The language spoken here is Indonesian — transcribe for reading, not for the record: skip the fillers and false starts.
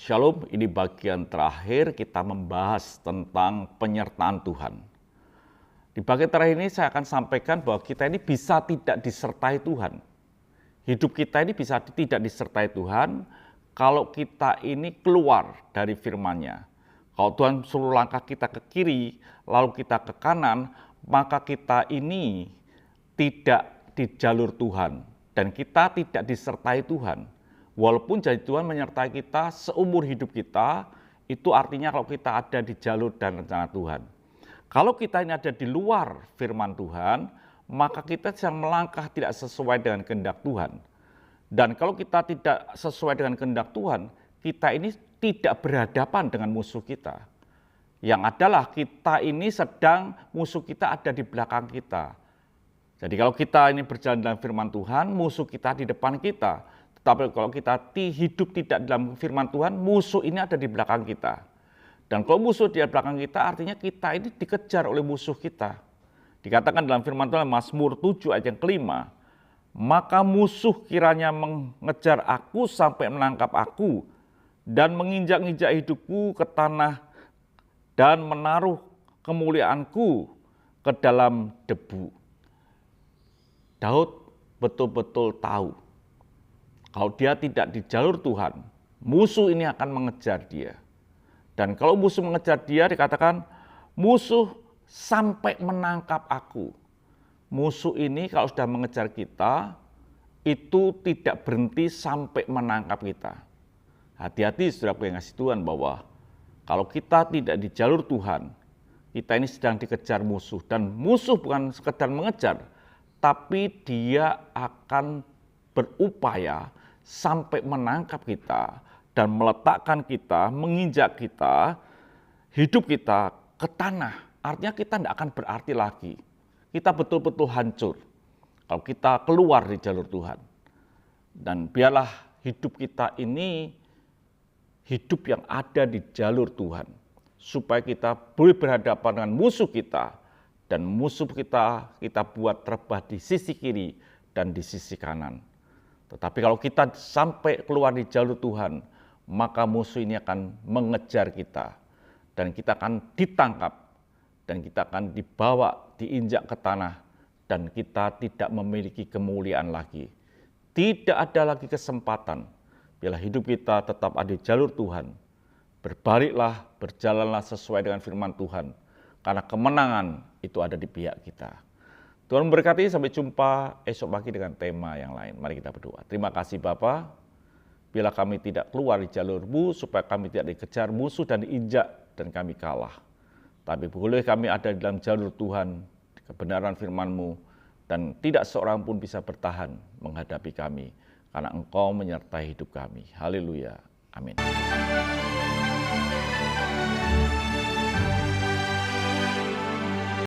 Shalom, ini bagian terakhir kita membahas tentang penyertaan Tuhan. Di bagian terakhir ini saya akan sampaikan bahwa kita ini bisa tidak disertai Tuhan. Hidup kita ini bisa tidak disertai Tuhan kalau kita ini keluar dari firman-Nya. Kalau Tuhan suruh langkah kita ke kiri, lalu kita ke kanan, maka kita ini tidak di jalur Tuhan dan kita tidak disertai Tuhan. Walaupun janji Tuhan menyertai kita seumur hidup kita, itu artinya kalau kita ada di jalur dan rencana Tuhan. Kalau kita ini ada di luar firman Tuhan, maka kita sedang melangkah tidak sesuai dengan kehendak Tuhan. Dan kalau kita tidak sesuai dengan kehendak Tuhan, kita ini tidak berhadapan dengan musuh kita. Yang adalah kita ini sedang musuh kita ada di belakang kita. Jadi kalau kita ini berjalan dalam firman Tuhan, musuh kita di depan kita. Tapi kalau kita hidup tidak dalam firman Tuhan, musuh ini ada di belakang kita. Dan kalau musuh di belakang kita, artinya kita ini dikejar oleh musuh kita. Dikatakan dalam firman Tuhan, Mazmur 7 ayat yang kelima, maka musuh kiranya mengejar aku sampai menangkap aku, dan menginjak-injak hidupku ke tanah, dan menaruh kemuliaanku ke dalam debu. Daud betul-betul tahu, kalau dia tidak di jalur Tuhan, musuh ini akan mengejar dia. Dan kalau musuh mengejar dia, dikatakan musuh sampai menangkap aku. Musuh ini kalau sudah mengejar kita, itu tidak berhenti sampai menangkap kita. Hati-hati saudara yang ngasih Tuhan bahwa kalau kita tidak di jalur Tuhan, kita ini sedang dikejar musuh. Dan musuh bukan sekedar mengejar, tapi dia akan berupaya sampai menangkap kita dan meletakkan kita, menginjak kita, hidup kita ke tanah. Artinya kita tidak akan berarti lagi. Kita betul-betul hancur kalau kita keluar di jalur Tuhan. Dan biarlah hidup kita ini hidup yang ada di jalur Tuhan. Supaya kita boleh berhadapan dengan musuh kita. Dan musuh kita buat terbah di sisi kiri dan di sisi kanan. Tetapi kalau kita sampai keluar di jalur Tuhan, maka musuh ini akan mengejar kita. Dan kita akan ditangkap. Dan kita akan dibawa, diinjak ke tanah. Dan kita tidak memiliki kemuliaan lagi. Tidak ada lagi kesempatan. Bila hidup kita tetap ada di jalur Tuhan. Berbaliklah, berjalanlah sesuai dengan firman Tuhan. Karena kemenangan itu ada di pihak kita. Tuhan memberkati, sampai jumpa esok pagi dengan tema yang lain. Mari kita berdoa. Terima kasih Bapa, bila kami tidak keluar di jalur-Mu, supaya kami tidak dikejar musuh dan diinjak dan kami kalah. Tapi boleh kami ada di dalam jalur Tuhan, kebenaran firman-Mu, dan tidak seorang pun bisa bertahan menghadapi kami, karena Engkau menyertai hidup kami. Haleluya. Amin.